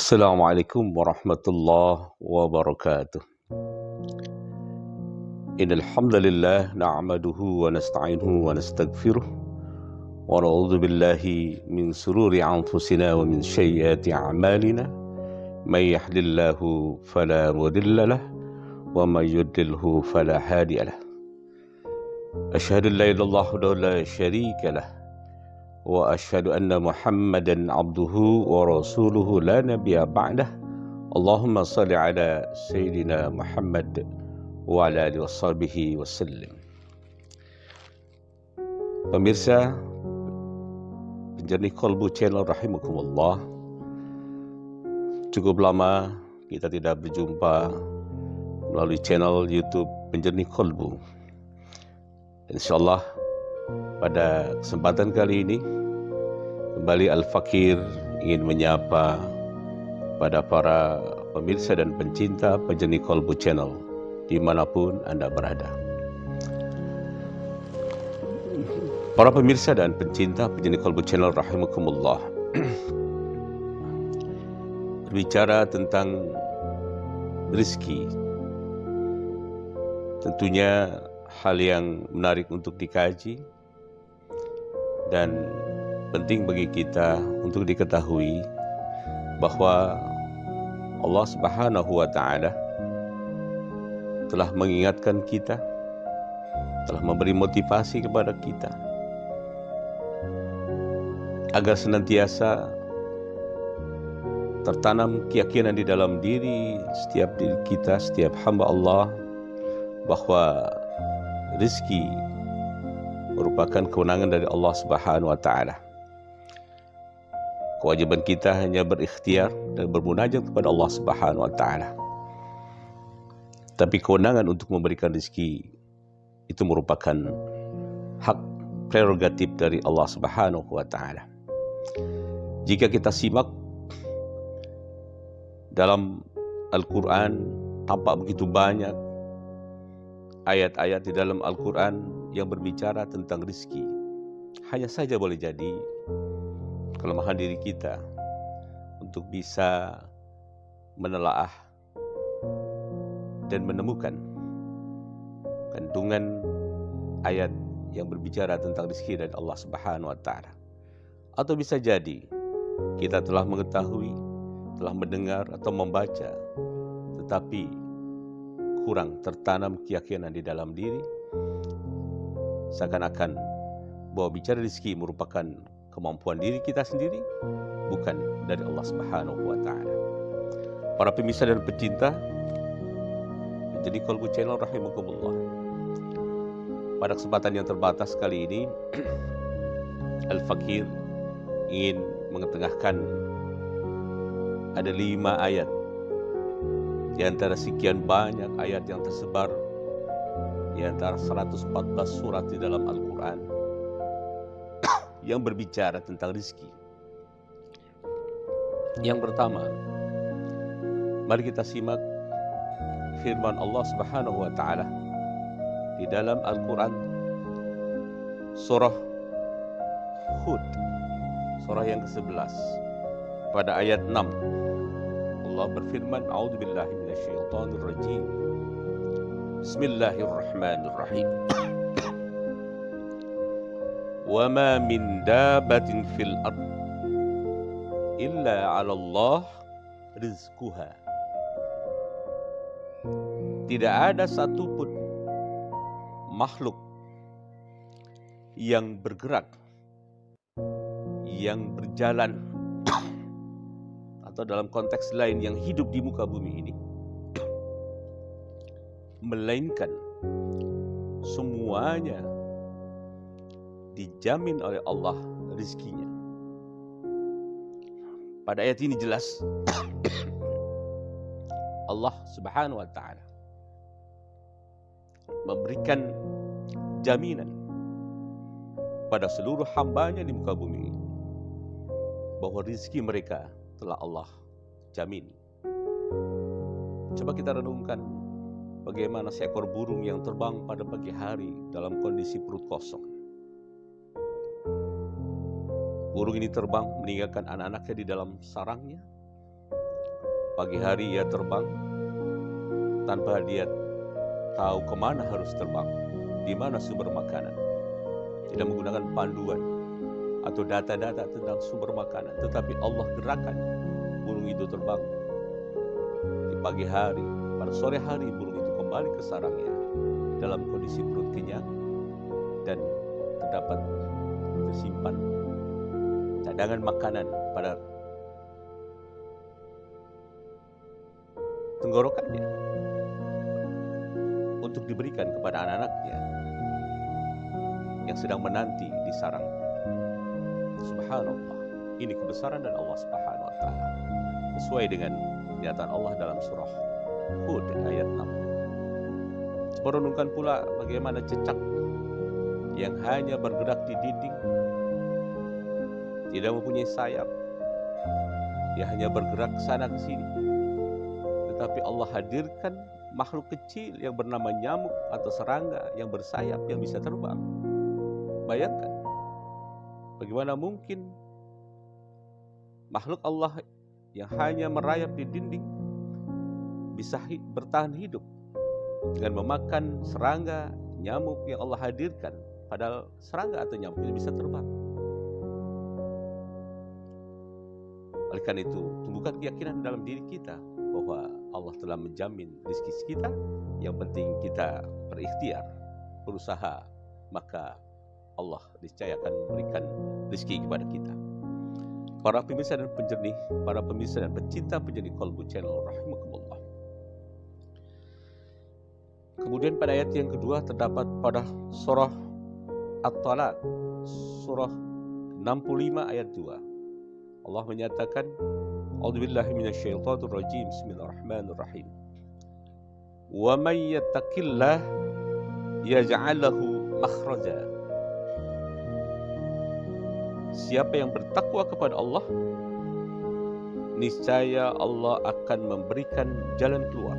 Assalamualaikum warahmatullahi wabarakatuh. Innal hamdalillah na'maduhu wa nasta'inuhu wa nastaghfiruh wa na'udzu billahi min sururi anfusina wa min sayyiati a'malina. May yahdihillahu fala mudilla lahu wa may yudlilhu fala hadiya lahu. Asyhadu an la ilaha illallah wahdahu la syarika lahu wa asyhadu anna Muhammadan abduhu wa rasuluhu la nabiyya ba'dah. Allahumma salli ala Sayyidina Muhammad wa ala alihi washabihi wasallim. Pemirsa Penjernih Qalbu Channel rahimakumullah, cukup lama kita tidak berjumpa melalui channel YouTube Penjernih Qalbu. Insyaallah pada kesempatan kali ini kembali Al-Fakir ingin menyapa pada para pemirsa dan pencinta Penjernih Qalbu Channel dimanapun Anda berada. Para pemirsa dan pencinta Penjernih Qalbu Channel rahimakumullah, berbicara tentang rezeki, tentunya hal yang menarik untuk dikaji dan penting bagi kita untuk diketahui bahwa Allah Subhanahu wa Ta'ala telah mengingatkan kita, telah memberi motivasi kepada kita agar senantiasa tertanam keyakinan di dalam diri kita, setiap hamba Allah, bahwa rezeki merupakan kewenangan dari Allah Subhanahu wa Ta'ala. Kewajiban kita hanya berikhtiar dan bermunajat kepada Allah Subhanahu wa Ta'ala. Tapi kewenangan untuk memberikan rezeki itu merupakan hak prerogatif dari Allah Subhanahu wa Ta'ala. Jika kita simak dalam Al-Quran, tampak begitu banyak ayat-ayat di dalam Al-Quran yang berbicara tentang rezeki. Hanya saja boleh jadi kelemahan diri kita untuk bisa menelaah dan menemukan kandungan ayat yang berbicara tentang rezeki dari Allah Subhanahu wa Ta'ala. Atau bisa jadi kita telah mengetahui, telah mendengar atau membaca, tetapi kurang tertanam keyakinan di dalam diri, seakan-akan bahwa bicara rezeki merupakan kemampuan diri kita sendiri, bukan dari Allah Subhanahu wa Ta'ala. Para pemirsa dan pecinta Penjernih Qalbu Channel rahimakumullah, pada kesempatan yang terbatas kali ini Al-Fakir ingin mengetengahkan ada 5 ayat di antara sekian banyak ayat yang tersebar di antara 114 surat di dalam Al-Quran yang berbicara tentang rezeki. Yang pertama, mari kita simak firman Allah Subhanahu wa Ta'ala di dalam Al-Quran surah Hud, surah yang ke-11 pada ayat 6. Allah berfirman, A'udzubillahi minasyaitonir rajim. Bismillahirrahmanirrahim. Wa ma min dabbatin fil ard illa 'ala Allah rizquha. Tidak ada satupun makhluk yang bergerak, yang berjalan, atau dalam konteks lain yang hidup di muka bumi ini, melainkan semuanya dijamin oleh Allah rezekinya. Pada ayat ini jelas Allah Subhanahu wa Ta'ala memberikan jaminan pada seluruh hambanya di muka bumi ini bahwa rezeki mereka telah Allah jamin. Coba kita renungkan bagaimana seekor burung yang terbang pada pagi hari dalam kondisi perut kosong. Burung ini terbang meninggalkan anak-anaknya di dalam sarangnya, Pagi hari ia terbang tanpa dia tahu kemana harus terbang, di mana sumber makanan. Tidak menggunakan panduan atau data-data tentang sumber makanan, tetapi Allah gerakan burung itu terbang. Di pagi hari, pada sore hari burung itu kembali ke sarangnya dalam kondisi perut kenyang dan terdapat tersimpan cadangan makanan pada tenggorokannya untuk diberikan kepada anak-anaknya yang sedang menanti di sarang. Subhanallah, ini kebesaran dari Allah Subhanahu wa Ta'ala, sesuai dengan pernyataan Allah dalam surah Hud ayat 6. Coba renungkan pula bagaimana cicak yang hanya bergerak di dinding, tidak mempunyai sayap, dia hanya bergerak ke sana ke sini, tetapi Allah hadirkan makhluk kecil yang bernama nyamuk atau serangga yang bersayap, yang bisa terbang. Bayangkan bagaimana mungkin makhluk Allah yang hanya merayap di dinding bisa bertahan hidup dengan memakan serangga, nyamuk yang Allah hadirkan, padahal serangga atau nyamuk ini bisa terbang. Oleh karena itu, tumbuhkan keyakinan dalam diri kita bahwa Allah telah menjamin rezeki kita. Yang penting kita berikhtiar, berusaha, maka Allah niscaya akan memberikan rezeki kepada kita. Para pemirsa dan penjernih, para pemirsa dan pecinta penjernih Qalbu Channel rahimakumullah. Kemudian pada ayat yang kedua terdapat pada surah At-Talaq, surah 65 ayat 2. Allah menyatakan, A'udzubillahi minasyaitonir rajim. Bismillahirrahmanirrahim. Wa may yattaqillah yaj'al lahu makhraja. Siapa yang bertakwa kepada Allah, niscaya Allah akan memberikan jalan keluar.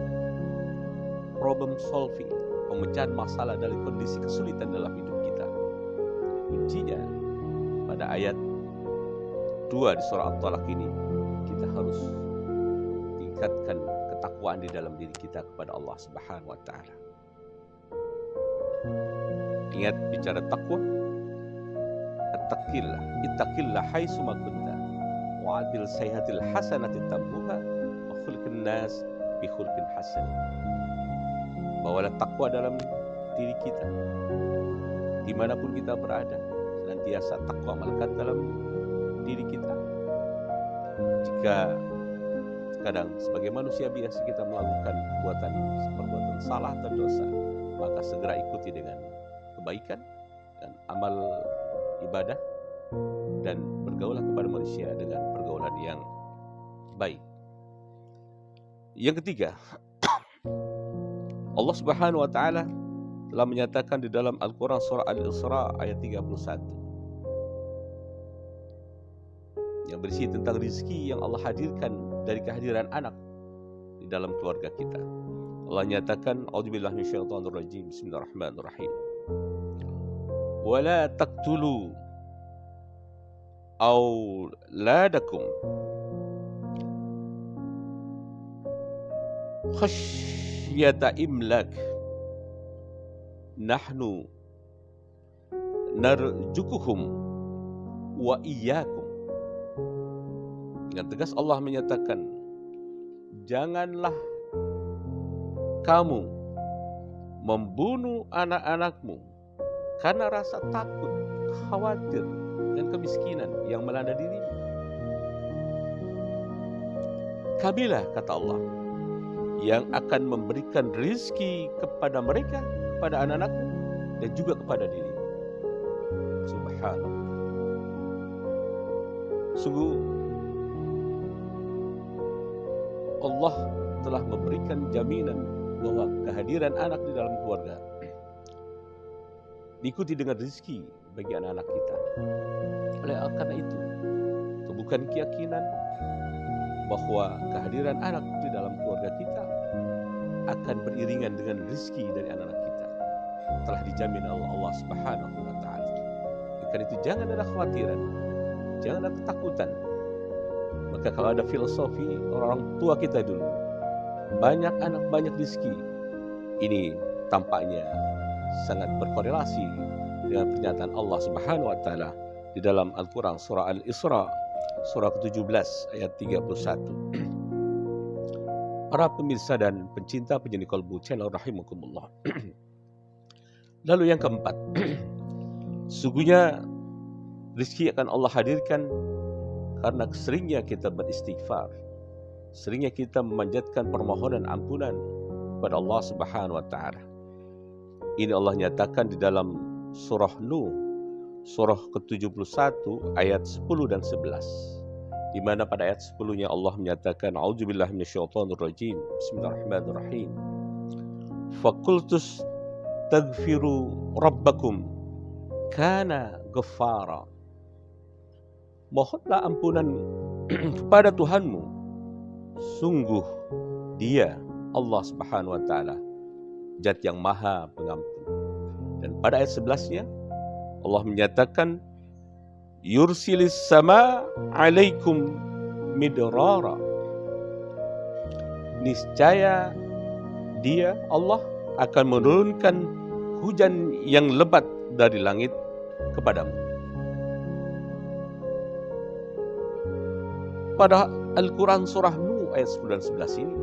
Problem solving, pemecahan masalah dari kondisi kesulitan dalam hidup kita. Kuncinya pada ayat 2 di surah At-Talaq ini, kita harus tingkatkan ketakwaan di dalam diri kita kepada Allah Subhanahu wa Ta'ala. Ingat, bicara takwa, attaqillah, ittaqillah haitsu ma kunta wa adil sayhatil hasanati tambuha wa khulqin nas bi khulqin hasan. Bawalah takwa dalam diri kita dimanapun kita berada, senantiasa takwa melekat dalam diri kita. Jika kadang sebagai manusia biasa kita melakukan perbuatan salah atau dosa, maka segera ikuti dengan kebaikan dan amal ibadah, dan bergaulah kepada manusia dengan pergaulan yang baik. Yang ketiga, Allah Subhanahu wa Ta'ala telah menyatakan di dalam Al-Quran surah Al-Isra ayat 31 yang berisi tentang rezeki yang Allah hadirkan dari kehadiran anak di dalam keluarga kita. Allah nyatakan, A'udzubillahi minasyaitonir rajim. Bismillahirrahmanirrahim. Wa la taqtulu auladakum khasyata imlak nahnu narjukuhum wa iyyakum. Dengan tegas Allah menyatakan, janganlah kamu membunuh anak-anakmu karena rasa takut, khawatir dan kemiskinan yang melanda dirimu. Kamilah, kata Allah, yang akan memberikan rezeki kepada mereka, kepada anak-anakmu, dan juga kepada dirimu. Subhanallah. Sungguh Allah telah memberikan jaminan bahwa kehadiran anak di dalam keluarga diikuti dengan rezeki bagi anak-anak kita. Oleh karena itu, tumbuhkan keyakinan bahwa kehadiran anak di dalam keluarga kita akan beriringan dengan rezeki dari anak-anak kita. Telah dijamin oleh Allah Subhanahu wa Ta'ala. Karena itu jangan ada khawatiran, jangan ada ketakutan Maka kalau ada filosofi orang tua kita dulu, banyak anak banyak rezeki, ini tampaknya sangat berkorelasi dengan pernyataan Allah Subhanahu wa taala di dalam Al-Qur'an surah Al-Isra surah ke-17 ayat 31. Para pemirsa dan pencinta penyanyi kalbu channel rahimakumullah. Lalu yang keempat, sungguhnya rezeki akan Allah hadirkan karena seringnya kita beristighfar, seringnya kita memanjatkan permohonan ampunan kepada Allah Subhanahu wa taala. Ini Allah nyatakan di dalam surah Nuh, surah ke-71 ayat 10 dan 11. Di mana pada ayat 10-nya Allah menyatakan a'udzubillahi minasyaitonir rajim. Bismillahirrahmanirrahim. Faqultus taghfiru rabbakum kana ghaffara. Mohonlah ampunan kepada Tuhanmu. Sungguh Dia Allah Subhanahu wa taala Zat yang Maha Pengampun. Dan pada ayat 11-nya Allah menyatakan yursilis sama alaikum midrara. Niscaya Dia Allah akan menurunkan hujan yang lebat dari langit kepadamu. Pada Al-Quran surah Nuh ayat 10 dan 11 ini,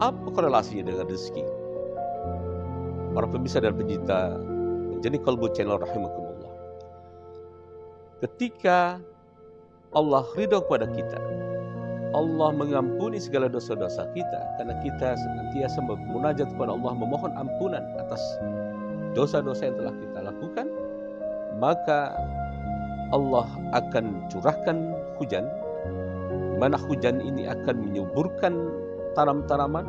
apa korelasinya dengan rezeki? Para pemirsa dan pencinta penyanyi kalbu channel rahimakumullah. Ketika Allah ridho kepada kita, Allah mengampuni segala dosa-dosa kita karena kita senantiasa bermunajat kepada Allah, memohon ampunan atas dosa-dosa yang telah kita lakukan, maka Allah akan curahkan hujan, di mana hujan ini akan menyuburkan tanam-tanaman,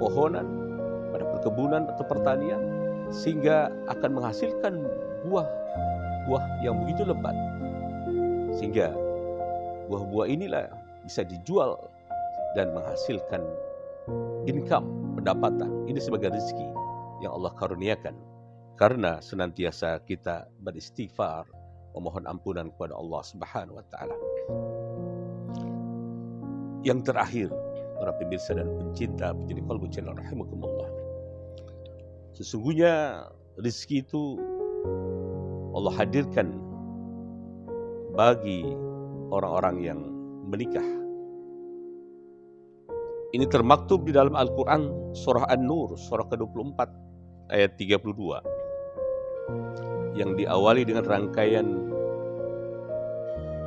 pohonan pada perkebunan atau pertanian, sehingga akan menghasilkan buah-buah yang begitu lebat, sehingga buah-buah inilah bisa dijual dan menghasilkan income, pendapatan. Ini sebagai rezeki yang Allah karuniakan karena senantiasa kita beristighfar, memohon ampunan kepada Allah Subhanahu wa taala. Yang terakhir, para pemirsa dan pencinta penyanyi kalbu channel rahimakumullah, sesungguhnya rezeki itu Allah hadirkan bagi orang-orang yang menikah. Ini termaktub di dalam Al-Quran surah An-Nur surah ke-24 ayat 32 yang diawali dengan rangkaian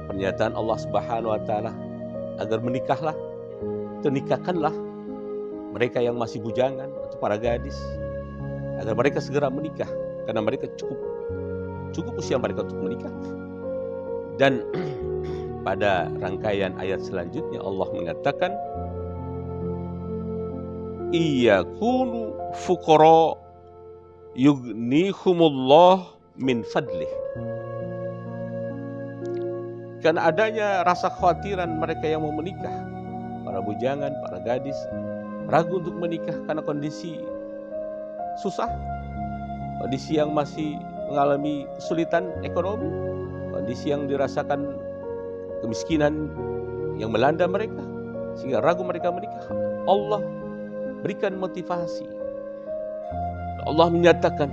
pernyataan Allah Subhanahu wa taala agar menikahlah, nikahkanlah mereka yang masih bujangan atau para gadis, agar mereka segera menikah karena mereka cukup usia mereka untuk menikah. Dan pada rangkaian ayat selanjutnya Allah mengatakan iyakunu fuqara yughnihumullah min fadlih. Karena adanya rasa khawatiran mereka yang mau menikah, para bujangan, para gadis ragu untuk menikah karena kondisi susah, kondisi yang masih mengalami kesulitan ekonomi, kondisi yang dirasakan kemiskinan yang melanda mereka, sehingga ragu mereka menikah. Allah berikan motivasi. Allah menyatakan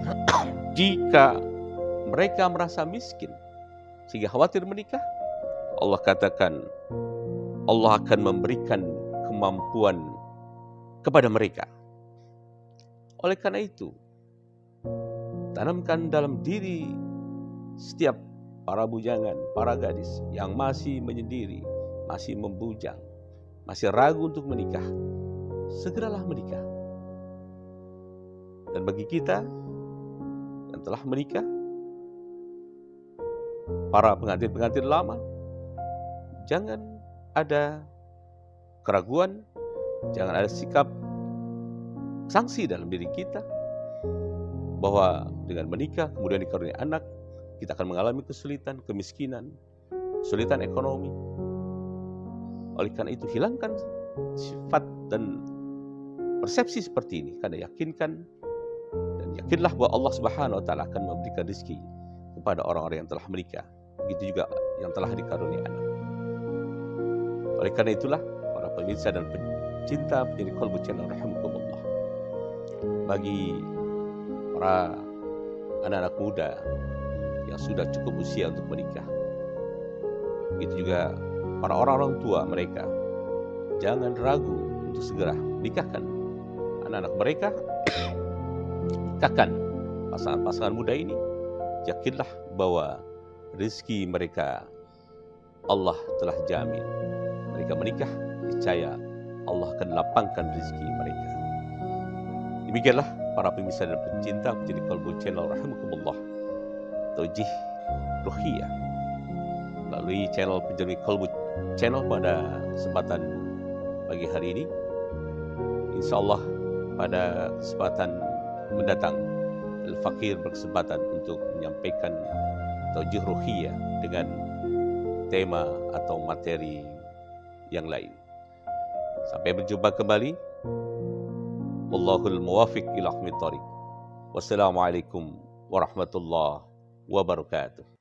jika mereka merasa miskin sehingga khawatir menikah, Allah katakan Allah akan memberikan kemampuan kepada mereka. Oleh karena itu, tanamkan dalam diri setiap para bujangan, para gadis yang masih menyendiri, masih membujang, masih ragu untuk menikah, segeralah menikah. Dan bagi kita yang telah menikah, para pengantin-pengantin lama, jangan ada keraguan, jangan ada sikap sanksi dalam diri kita bahwa dengan menikah kemudian dikaruniai anak, kita akan mengalami kesulitan, kemiskinan, kesulitan ekonomi. Oleh karena itu, hilangkan sifat dan persepsi seperti ini, karena yakinlah bahwa Allah Subhanahu wa taala akan memberikan rezeki kepada orang-orang yang telah menikah, begitu juga yang telah dikaruniai anak. Oleh karena itulah, para pemirsa dan pencinta penjadi Qalbu Channel rahimakumullah, bagi para anak-anak muda yang sudah cukup usia untuk menikah, itu juga para orang-orang tua mereka, jangan ragu untuk segera nikahkan anak-anak mereka. Nikahkan pasangan-pasangan muda ini. Yakinlah bahwa rezeki mereka Allah telah jamin. Mereka menikah, niscaya Allah akan lapangkan rezeki mereka. Demikianlah para pemirsa dan pencinta penjadi Qalbu Channel rahimakumullah, taujih ruhiyah melalui channel penjadi Qalbu Channel pada kesempatan pagi hari ini. InsyaAllah pada kesempatan mendatang, Al-Fakir berkesempatan untuk menyampaikan taujih ruhiyah dengan tema atau materi yang lain. Sampai berjumpa kembali. Wallahul muwafiq ila aqwamit thoriq. Wassalamualaikum warahmatullahi wabarakatuh.